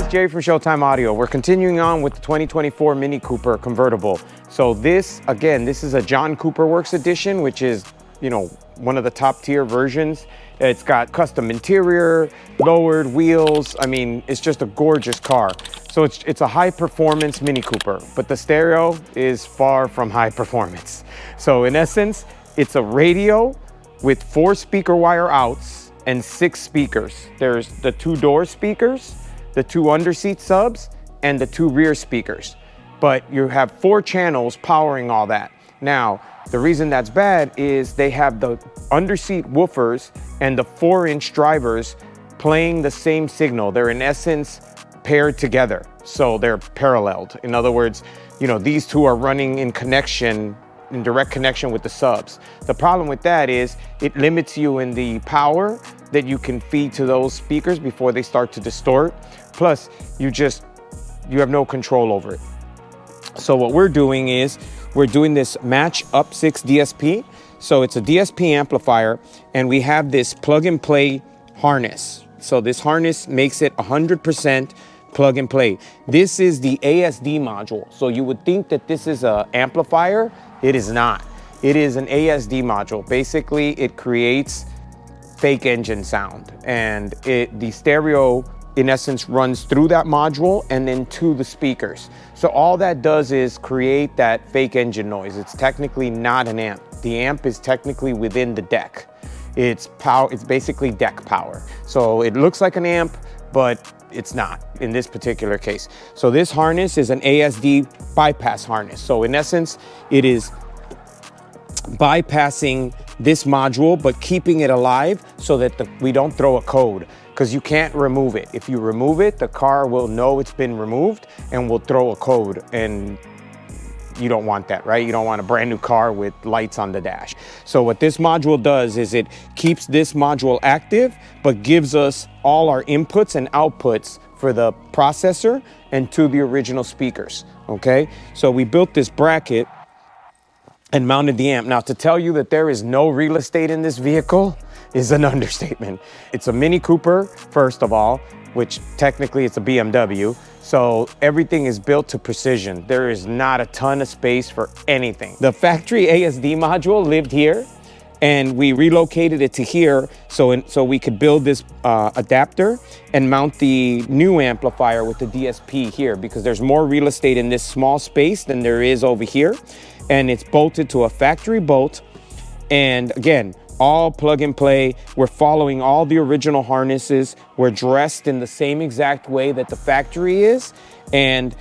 Jerry from Showtime Audio. We're continuing on with the 2024 Mini Cooper convertible. So this, again, this is a John Cooper Works edition, which is, you know, one of the top tier versions. It's got custom interior, lowered wheels. I mean, it's just a gorgeous car. So it's a high performance Mini Cooper, but the stereo is far from high performance. So in essence, it's a radio with 4 speaker wire outs and 6 speakers. There's the 2 door speakers, the 2 underseat subs, and the 2 rear speakers. But you have 4 channels powering all that. Now, the reason that's bad is they have the underseat woofers and the 4-inch drivers playing the same signal. They're in essence paired together, so they're paralleled. In other words, you know, these two are running in connection, in direct connection with the subs. The problem with that is it limits you in the power that you can feed to those speakers before they start to distort. Plus, you have no control over it. So what we're doing is we're doing this match up 6 DSP. So it's a DSP amplifier, and we have this plug and play harness. So this harness makes it 100% plug and play. This is the ASD module. So you would think that this is an amplifier. It is not. It is an ASD module. Basically, it creates fake engine sound, and the stereo in essence runs through that module and then to the speakers. So all that does is create that fake engine noise. It's technically not an amp. The amp is technically within the deck. It's basically deck power. So it looks like an amp, but it's not in this particular case. So this harness is an ASD bypass harness. So in essence, it is bypassing this module, but keeping it alive so that we don't throw a code, because you can't remove it. If you remove it, the car will know it's been removed and will throw a code, and you don't want that, right? You don't want a brand new car with lights on the dash. So what this module does is it keeps this module active, but gives us all our inputs and outputs for the processor and to the original speakers, okay? So we built this bracket and mounted the amp. Now, to tell you that there is no real estate in this vehicle is an understatement. It's a Mini Cooper, first of all, which technically it's a BMW. So everything is built to precision. There is not a ton of space for anything. The factory ASD module lived here, and we relocated it to here so we could build this adapter and mount the new amplifier with the DSP here, because there's more real estate in this small space than there is over here. And it's bolted to a factory bolt. And again, all plug and play. We're following all the original harnesses. We're dressed in the same exact way that the factory is. And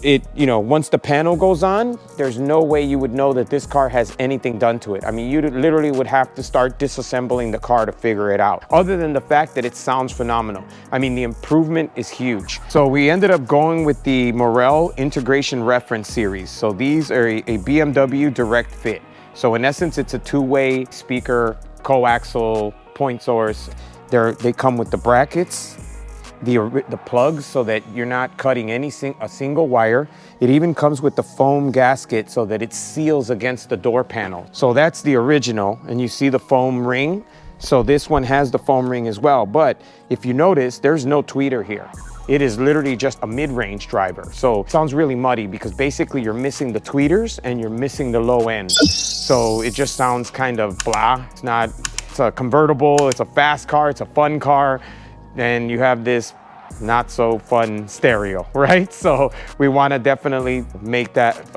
it, you know, once the panel goes on, there's no way you would know that this car has anything done to it. I mean, you literally would have to start disassembling the car to figure it out, other than the fact that it sounds phenomenal. I mean, the improvement is huge. So we ended up going with the Morel Integration Reference Series. So these are a BMW direct fit. So in essence, it's a 2-way speaker, coaxial point source. They come with the brackets, the plugs, so that you're not cutting a single wire. It even comes with the foam gasket so that it seals against the door panel. So that's the original, and you see the foam ring. So this one has the foam ring as well. But if you notice, there's no tweeter here. It is literally just a mid-range driver. So it sounds really muddy because basically you're missing the tweeters and you're missing the low end. So it just sounds kind of blah. It's a convertible, it's a fast car, it's a fun car, and you have this not so fun stereo, right? So we want to definitely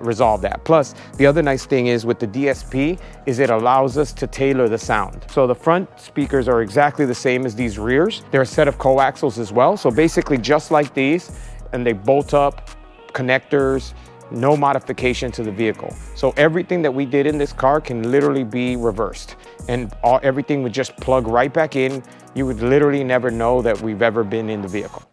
resolve that. Plus, the other nice thing is with the DSP is it allows us to tailor the sound. So the front speakers are exactly the same as these rears. They're a set of coaxials as well. So basically just like these, and they bolt up, connectors, no modification to the vehicle. So everything that we did in this car can literally be reversed, and everything would just plug right back in. You would literally never know that we've ever been in the vehicle.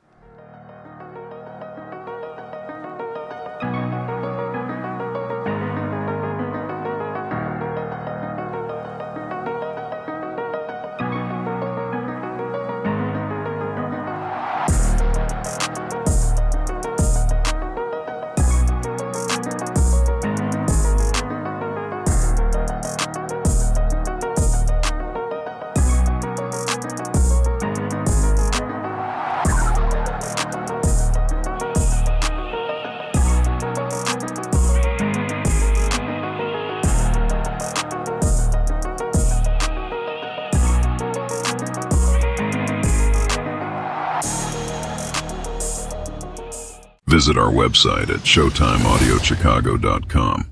Visit our website at showtimeaudiochicago.com.